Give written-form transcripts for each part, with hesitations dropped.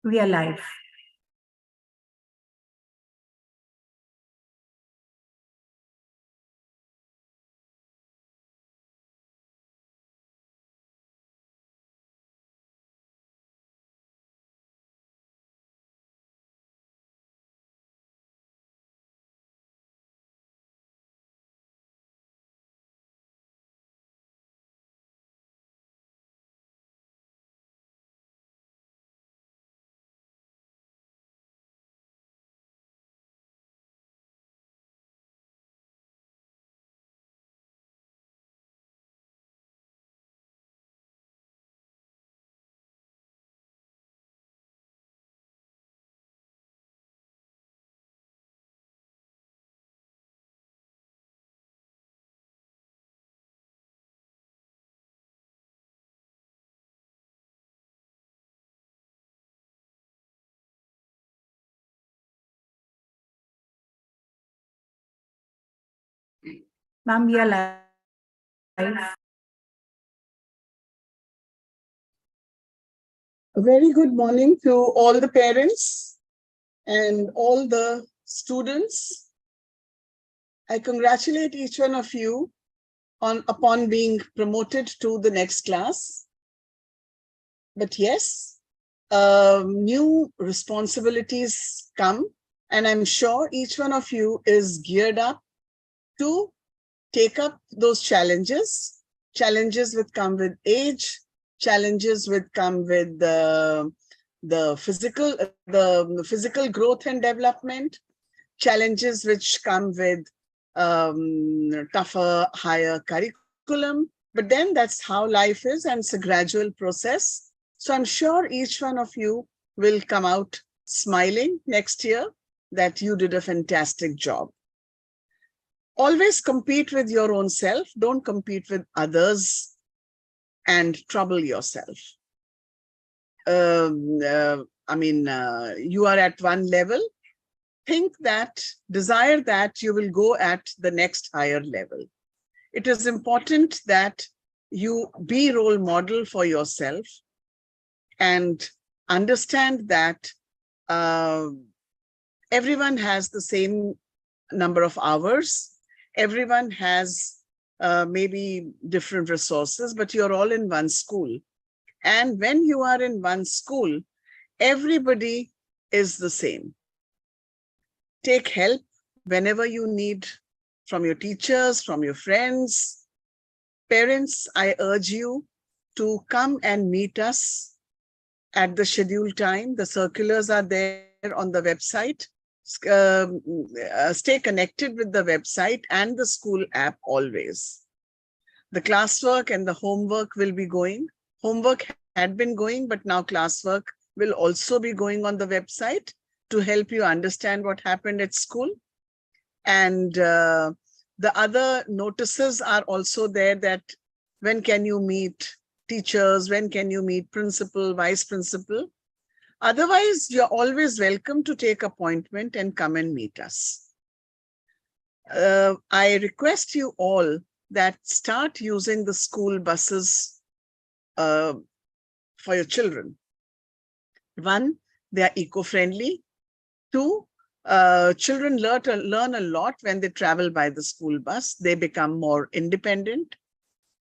We are live. Ma'am, we are live. A very good morning to all the parents and all the students. I congratulate each one of you upon being promoted to the next class. But yes, new responsibilities come, and I'm sure each one of you is geared up to take up those challenges. Challenges which come with age, challenges which come with the physical growth and development, challenges which come with tougher, higher curriculum. But then that's how life is, and it's a gradual process. So I'm sure each one of you will come out smiling next year that you did a fantastic job. Always compete with your own self. Don't compete with others and trouble yourself. You are at one level. Think that, desire that you will go at the next higher level. It is important that you be role model for yourself and understand that everyone has the same number of hours. Everyone has maybe different resources, but you're all in one school. And when you are in one school, everybody is the same. Take help whenever you need from your teachers, from your friends. Parents, I urge you to come and meet us at the scheduled time. The circulars are there on the website. Stay connected with the website and the school app always. The classwork and the homework will be going. Homework had been going, but now classwork will also be going on the website to help you understand what happened at school. And the other notices are also there that when can you meet teachers, when can you meet principal, vice principal. Otherwise, you're always welcome to take appointment and come and meet us. I request you all that start using the school buses for your children. One, they are eco-friendly. Two, children learn a lot when they travel by the school bus. They become more independent,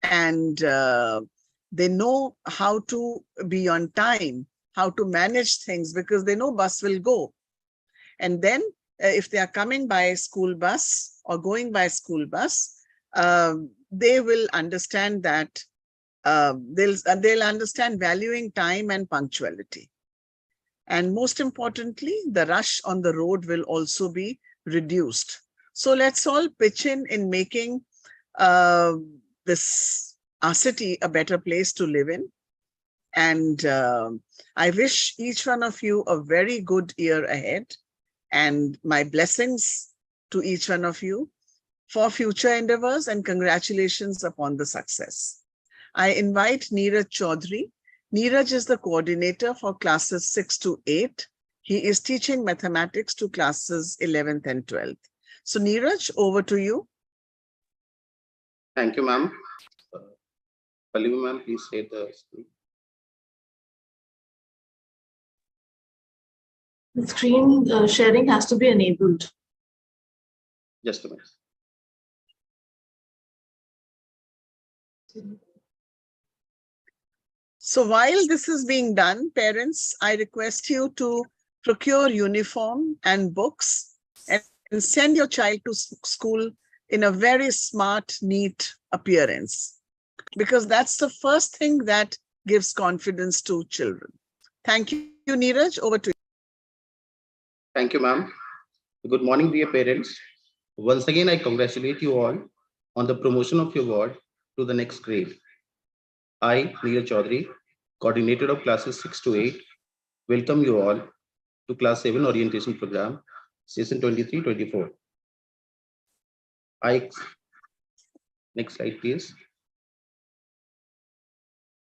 and they know how to be on time, how to manage things, because they know bus will go. And then if they are coming by school bus or going by school bus, they will understand that they'll understand valuing time and punctuality. And most importantly, the rush on the road will also be reduced. So let's all pitch in making our city a better place to live in. And I wish each one of you a very good year ahead, and my blessings to each one of you for future endeavors, and congratulations upon the success. I invite Neeraj Chaudhary. Neeraj is the coordinator for classes 6 to 8. He is teaching mathematics to classes 11th and 12th. So Neeraj, over to you. Thank you, ma'am. Pallavi, ma'am, please say the screen. The screen sharing has to be enabled. Just a minute. So while this is being done, parents, I request you to procure uniform and books and send your child to school in a very smart, neat appearance, because that's the first thing that gives confidence to children. Thank you, Neeraj. Over to you. Thank you, ma'am. Good morning, dear parents. Once again, I congratulate you all on the promotion of your ward to the next grade. I, Neeraj Chaudhary, coordinator of classes 6 to 8, welcome you all to class 7 orientation program, session 23-24. Next slide, please.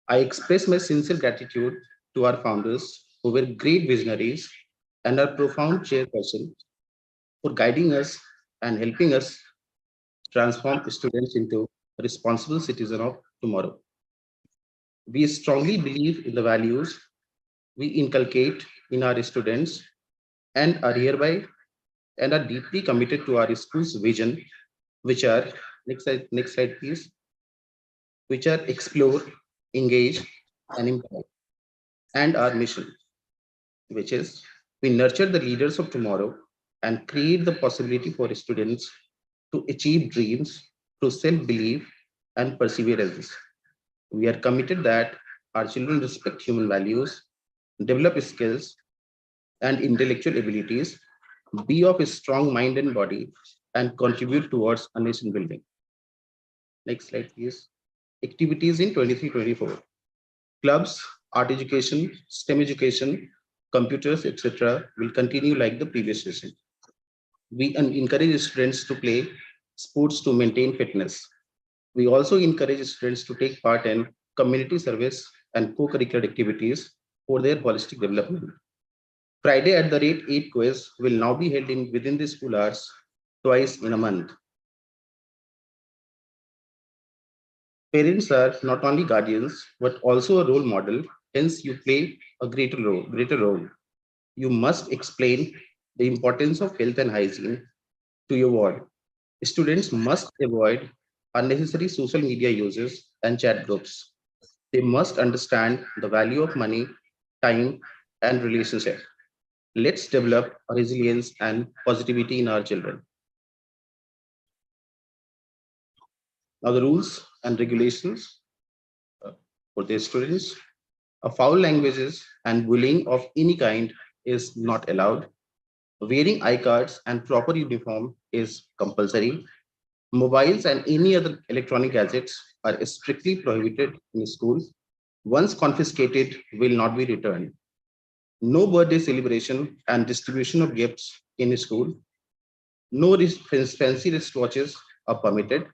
I express my sincere gratitude to our founders who were great visionaries and our profound chairperson for guiding us and helping us transform students into responsible citizens of tomorrow. We strongly believe in the values we inculcate in our students and are hereby and are deeply committed to our school's vision, which are, next slide please, which are explore, engage, and impact, and our mission, which is we nurture the leaders of tomorrow and create the possibility for students to achieve dreams through self-belief and perseverance. We are committed that our children respect human values, develop skills and intellectual abilities, be of a strong mind and body, and contribute towards a nation building. Next slide, please. Activities in 23-24. Clubs, art education, STEM education, computers, etc. will continue like the previous session. We encourage students to play sports to maintain fitness. We also encourage students to take part in community service and co-curricular activities for their holistic development. Friday at the rate 8 quiz will now be held within the school hours twice in a month. Parents are not only guardians, but also a role model. Hence, you play a greater role. You must explain the importance of health and hygiene to your ward. Students must avoid unnecessary social media uses and chat groups. They must understand the value of money, time, and relationship. Let's develop resilience and positivity in our children. Now, the rules and regulations for the students. Foul languages and bullying of any kind is not allowed. Wearing eye cards and proper uniform is compulsory. Mobiles and any other electronic gadgets are strictly prohibited in schools. Once confiscated, will not be returned. No birthday celebration and distribution of gifts in school. No fancy wristwatches are permitted.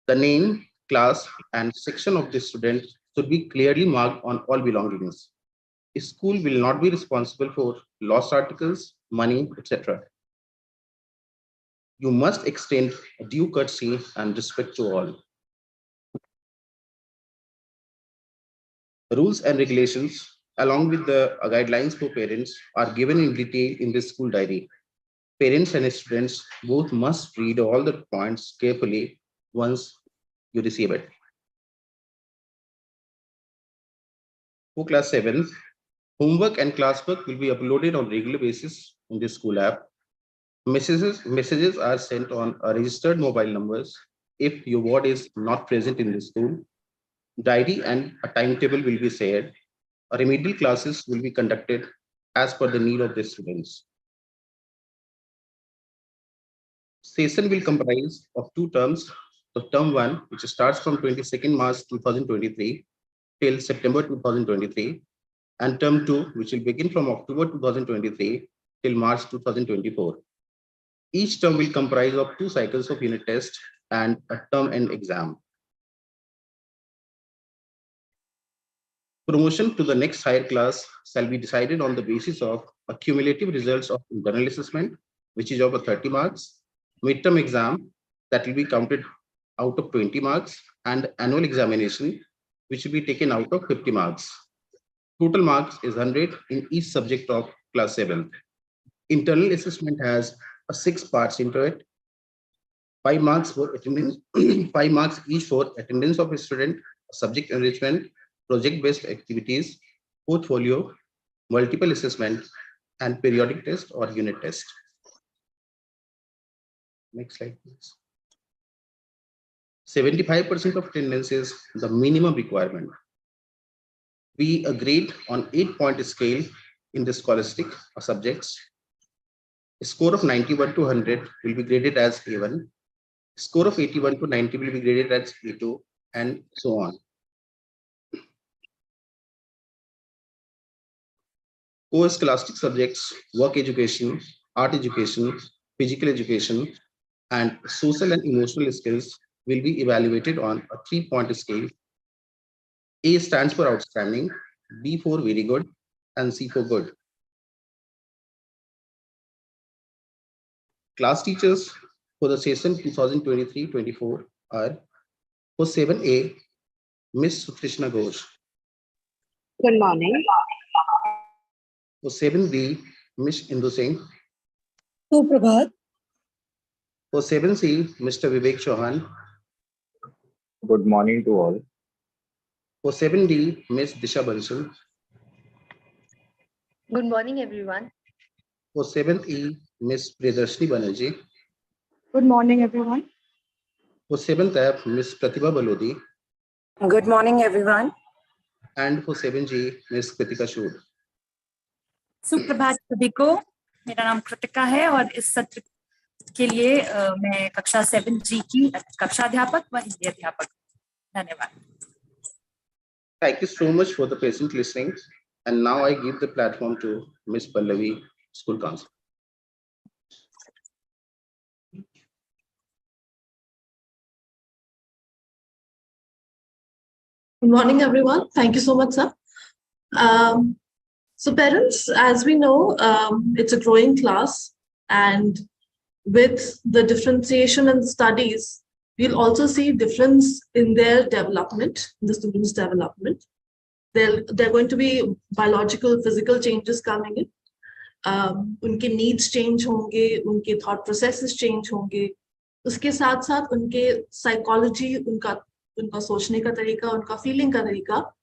The name, class, and section of the student should be clearly marked on all belongings. A school will not be responsible for lost articles, money, etc. You must extend due courtesy and respect to all. Rules and regulations, along with the guidelines for parents, are given in detail in the school diary. Parents and students both must read all the points carefully once you receive it. For class 7, homework and classwork will be uploaded on regular basis in the school app. Messages are sent on registered mobile numbers if your ward is not present in the school. Diary and a timetable will be shared. Remedial classes will be conducted as per the need of the students. Session will comprise of 2 terms. The term 1, which starts from 22nd March 2023 till September 2023, and term 2, which will begin from October 2023 till March 2024. Each term will comprise of 2 cycles of unit test and a term end exam. Promotion to the next higher class shall be decided on the basis of cumulative results of internal assessment, which is of 30 marks, midterm exam that will be counted out of 20 marks, and annual examination, which will be taken out of 50 marks. Total marks is 100 in each subject of class 7th. Internal assessment has a 6 parts into it. 5 marks for attendance, 5 marks each for attendance of a student, subject enrichment, project-based activities, portfolio, multiple assessment, and periodic test or unit test. Next slide, please. 75% of attendance is the minimum requirement. We grade on 8-point scale in the scholastic subjects. A score of 91 to 100 will be graded as A1. Score of 81 to 90 will be graded as A2, and so on. Co-scholastic subjects, work education, art education, physical education, and social and emotional skills will be evaluated on a 3-point scale. A stands for outstanding, B for very good, and C for good. Class teachers for the session 2023-24 are: for 7A, Miss Krishna Ghosh. Good morning. For 7B, Miss Indu Singh. Suprabhat. For 7C, Mr. Vivek Chauhan. Good morning to all. For 7D, Miss Disha Bansal. Good morning, everyone. For 7th E, Miss Priyadarshini Banerjee. Good morning, everyone. For 7th F, Miss Pratibha Balodi. Good morning, everyone. And for 7G, Miss Kritika Shood. सुप्रभात सभी को। मेरा नाम कृतिका है और इस सत्र के लिए मैं कक्षा 7G की कक्षा अध्यापक व हिंदी अध्यापक। धन्यवाद। Thank you so much for the patient listening. And now I give the platform to Miss Pallavi, School Council. Good morning, everyone. Thank you so much, sir. So parents, as we know, it's a growing class, and with the differentiation in studies, we'll also see difference in their development, in the students' development. There are going to be biological, physical changes coming in. उनके needs change होंगे, उनके thought processes change होंगे. उसके साथ साथ उनके psychology, उनका सोचने का तरीका, उनका feeling का तरीका,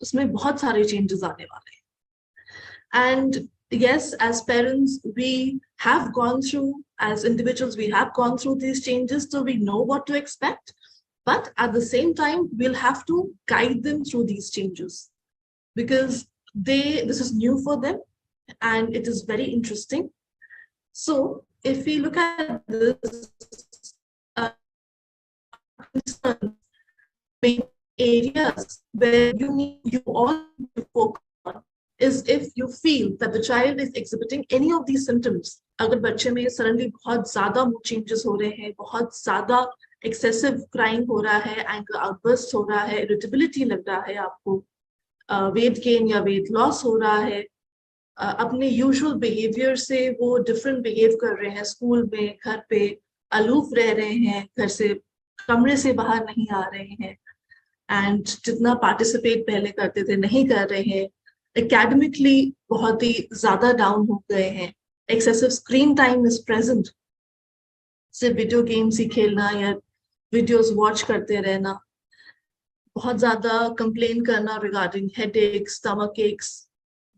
उसमें बहुत सारे changes आने वाले हैं. And yes, as parents, we have gone through, as individuals, we have gone through these changes, so we know what to expect. But at the same time, we'll have to guide them through these changes, because this is new for them and it is very interesting. So if we look at this main areas where you all need to focus on is if you feel that the child is exhibiting any of these symptoms. अगर बच्चे में suddenly बहुत ज़्यादा mood changes हो रहे हैं, बहुत ज़्यादा excessive crying हो रहा है, anger outbursts हो रहा है, irritability लग रहा है आपको, weight gain या weight loss हो रहा है, अपने usual behavior से वो different behave कर रहे हैं, school में, घर पे aloof रह रहे हैं, घर से कमरे से बाहर नहीं आ रहे हैं, and जितना participate पहले करते थे नहीं कर रहे हैं, academically बहुत ही ज़्यादा down हो गए हैं, excessive screen time is present, सिर्फ video games ही खेलना या videos watch करते रहना, बहुत ज़्यादा complain करना regarding headaches, stomach aches,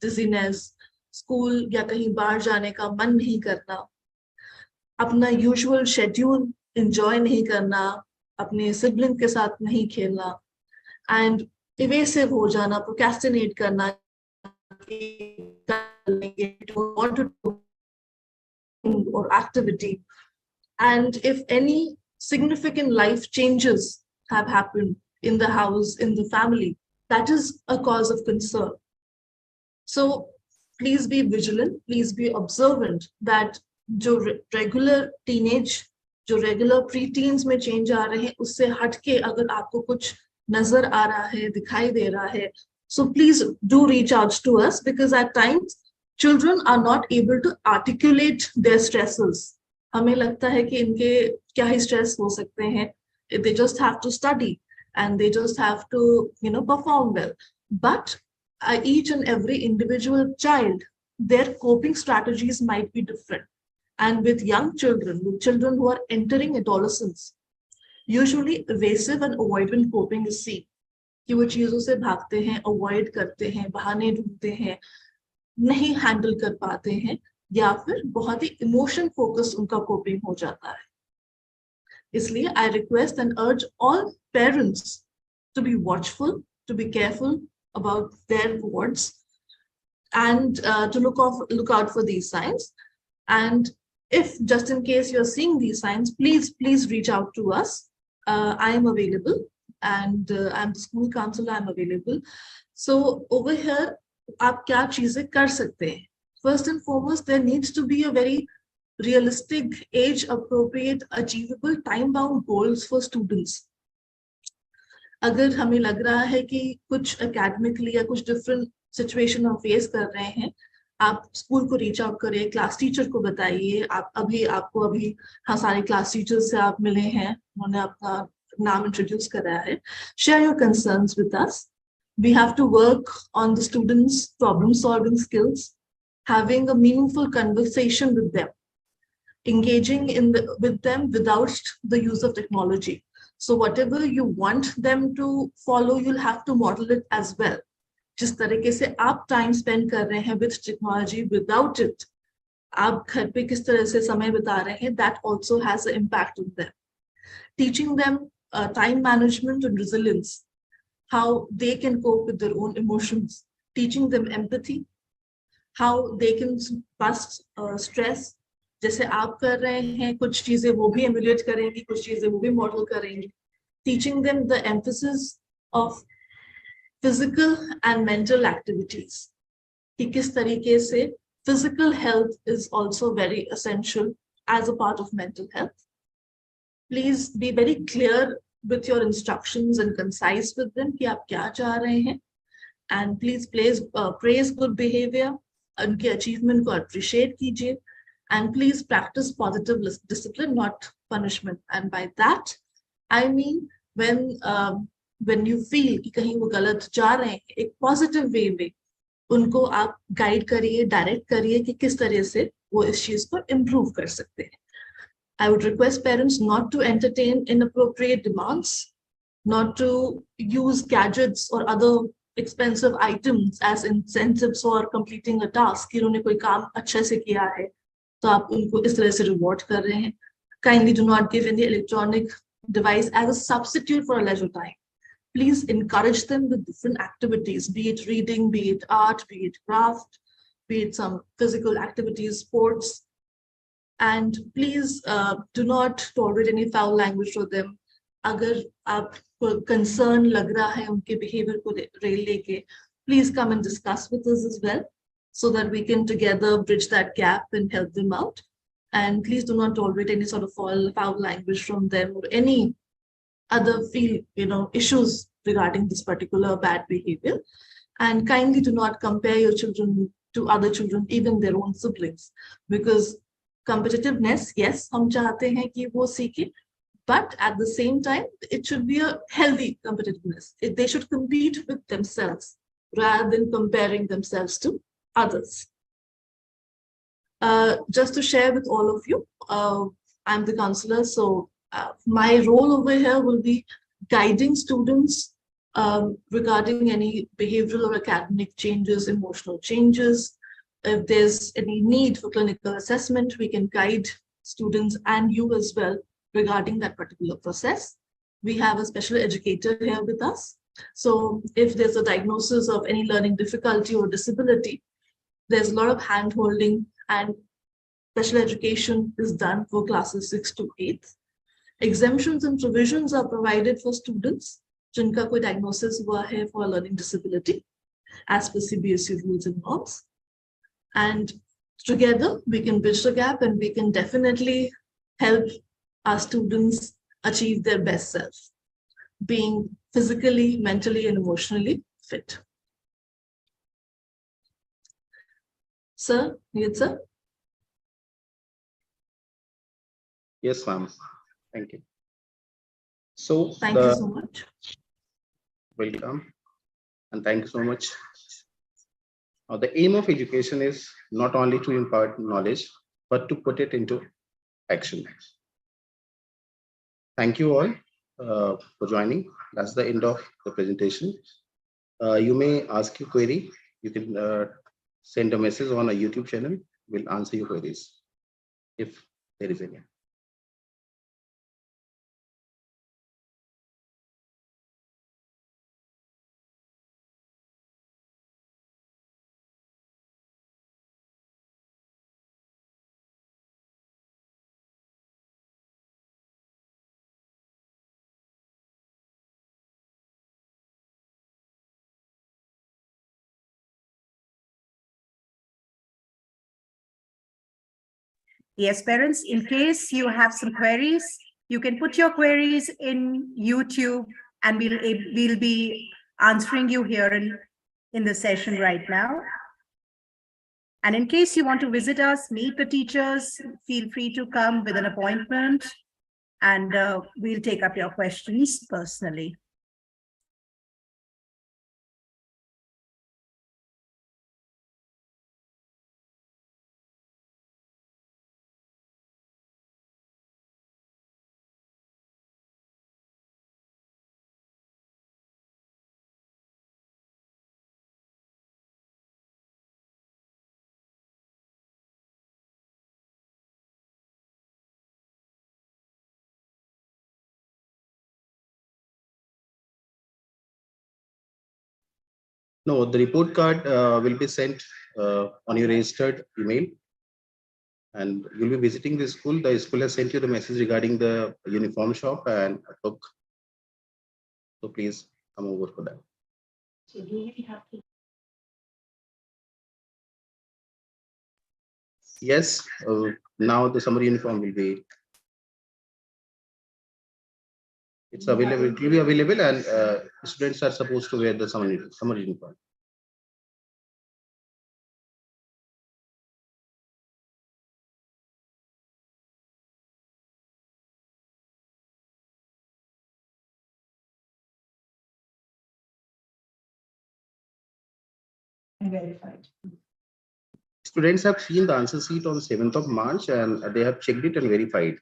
dizziness, school या कहीं बाहर जाने का मन नहीं करना, अपना usual schedule enjoy नहीं करना, अपने sibling के साथ नहीं खेलना, and evasive हो जाना, procrastinate करना, want to do or activity. And if any significant life changes have happened in the house, in the family, that is a cause of concern. So please be vigilant, please be observant that जो regular teenage, जो regular pre-teens में change आ रहे हैं, उससे हटके अगर आपको कुछ नजर आ रहा है, दिखाई दे रहा है, so please do reach out to us, because at times children are not able to articulate their stresses. हमें लगता है कि इनके क्या ही stress हो सकते हैं, they just have to study and they just have to perform well. But each and every individual child, their coping strategies might be different. And with young children, with children who are entering adolescence, usually evasive and avoidant coping is seen. कि वो चीजों से भागते हैं, avoid करते हैं, बहाने ढूंढते हैं, नहीं हैंडल कर पाते हैं, या फिर बहुत ही इमोशन फोकस उनका कोपिंग हो जाता है. इसलिए I request and urge all parents to be watchful, to be careful about their words, and to look out for these signs. And if just in case you're seeing these signs, please reach out to us. I am available, and I'm the school counselor. I'm available. So over here, आप क्या चीजें कर सकते हैं? First and foremost, there needs to be a very realistic, age-appropriate, achievable, time-bound goals for students. अगर हमें लग रहा है कि कुछ academically या कुछ different situation हम face कर रहे हैं, आप स्कूल को रीच आउट करिए, क्लास टीचर को बताइए. आपको अभी हाँ सारे क्लास टीचर्स से आप मिले हैं, उन्होंने अपना नाम इंट्रोड्यूस कराया है. Share your concerns with us. We have to work on the students' problem-solving skills, having a meaningful conversation with them, engaging with them without the use of technology. So whatever you want them to follow, you'll have to model it as well. जिस तरीके से आप time spend कर रहे हैं with technology, without it आप घर पे किस तरह से समय बिता रहे हैं, that also has an impact on them. Teaching them time management and resilience, how they can cope with their own emotions, teaching them empathy, how they can bust stress. जैसे आप कर रहे हैं कुछ चीजें वो भी एमुलेट करेंगी, कुछ चीजें वो भी मॉडल करेंगी. Teaching them the emphasis of physical and mental activities, कि किस तरीके से physical health is also very essential as a part of mental health. Please be very clear with your instructions and concise with them कि आप क्या चाह रहे हैं. And please praise good behavior, उनके achievement को appreciate कीजिए. And please practice positive discipline, not punishment. And by that, I mean when you feel कि कहीं वो गलत जा रहे हैं, एक positive way में उनको आप guide करिए, direct करिए कि किस तरह से वो इस चीज को improve कर सकते हैं. I would request parents not to entertain inappropriate demands, not to use gadgets or other expensive items as incentives for completing a task. कि उन्होंने कोई काम अच्छे से किया है, तो आप उनको इस तरह से reward कर रहे हैं. Kindly do not give any electronic device as a substitute for a leisure time. Please encourage them with different activities, be it reading, be it art, be it craft, be it some physical activities, sports. And please do not tolerate any foul language for them. अगर आपको concern लग रहा है उनके behavior को लेके, please come and discuss with us as well, so that we can together bridge that gap and help them out. And please do not tolerate any sort of foul language from them or any other issues regarding this particular bad behavior. And kindly do not compare your children to other children, even their own siblings, because competitiveness, yes, हम चाहते हैं कि वो सीखे, but at the same time, it should be a healthy competitiveness. They should compete with themselves rather than comparing themselves to others. Just to share with all of you, I'm the counselor, so my role over here will be guiding students regarding any behavioral or academic changes, emotional changes. If there's any need for clinical assessment, we can guide students and you as well regarding that particular process. We have a special educator here with us. So if there's a diagnosis of any learning difficulty or disability, there's a lot of hand-holding and special education is done for classes 6 to 8. Exemptions and provisions are provided for students जिनका कोई diagnosis हुआ है for a learning disability as per CBSE rules and norms. And together we can bridge the gap and we can definitely help our students achieve their best self, being physically, mentally, and emotionally fit. Sir, Niyat sir? Yes, ma'am. Thank you. So Thank you so much. welcome, and thank you so much The aim of education is not only to impart knowledge, but to put it into action. Thank you all for joining. That's the end of the presentation. You may ask your query. You can send a message on a YouTube channel. We'll answer your queries if there is any. Yes, parents, in case you have some queries, you can put your queries in YouTube and we'll be answering you here in the session right now. And in case you want to visit us, meet the teachers, feel free to come with an appointment and we'll take up your questions personally. No, the report card will be sent on your registered email. And you'll be visiting the school. The school has sent you the message regarding the uniform shop and a book. So please come over for that. Yes, now the summer uniform will be. It's available. It will be available, and students are supposed to wear the summer uniform. Verified. Students have seen the answer sheet on 7th of March, and they have checked it and verified.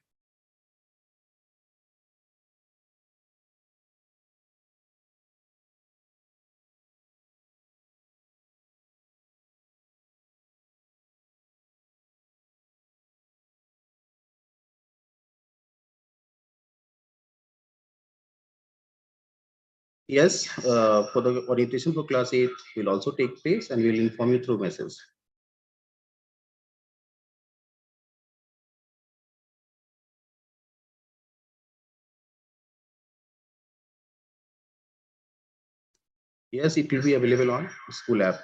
Yes, for the orientation for class 8 will also take place, and we will inform you through message. Yes, it will be available on school app.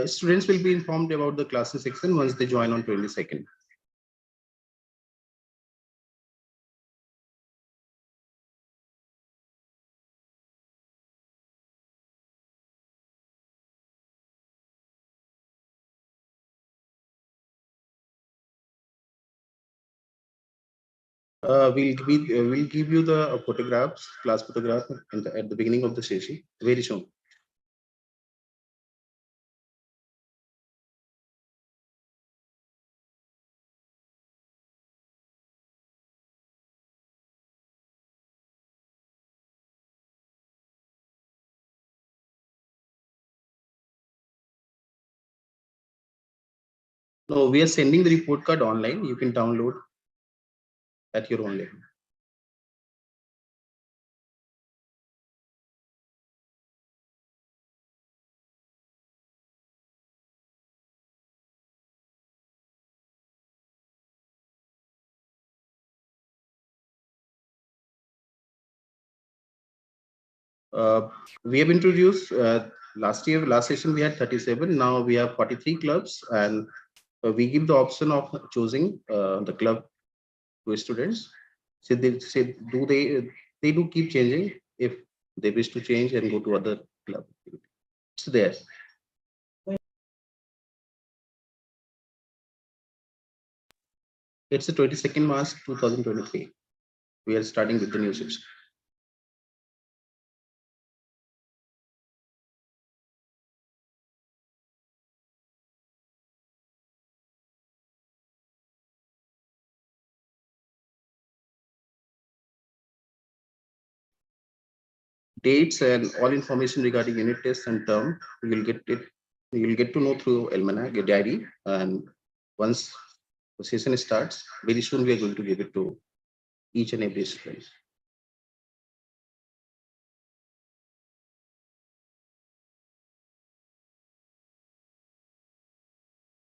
Students will be informed about the classes section once they join on 22nd. We'll give you the photographs, class photograph at the beginning of the session very soon. No, we are sending the report card online. You can download at your own level. We have introduced last session we had 37. Now we have 43 clubs, and we give the option of choosing the club to students. So they do keep changing if they wish to change and go to other club. It's there. It's the 22nd March 2023. We are starting with the new session. Dates and all information regarding unit tests and term, you will get to know through almanac, your diary, and once the session starts, very soon we are going to give it to each and every student.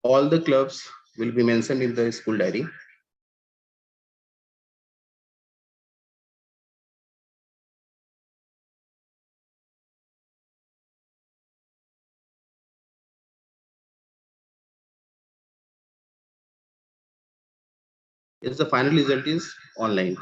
All the clubs will be mentioned in the school diary. Yes, the final result is online.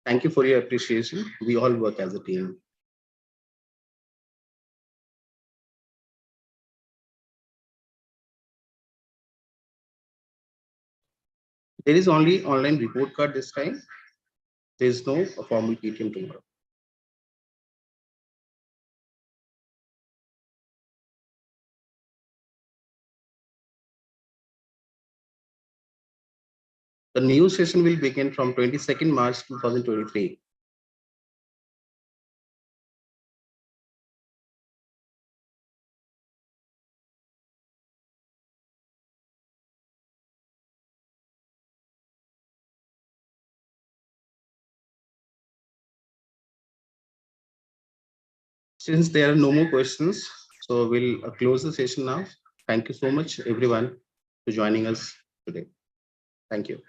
Thank you for your appreciation. We all work as a team. There is only online report card this time. There is no formal PTM tomorrow. The new session will begin from 22nd March 2023. Since there are no more questions, so we'll close the session now. Thank you so much, everyone, for joining us today. Thank you.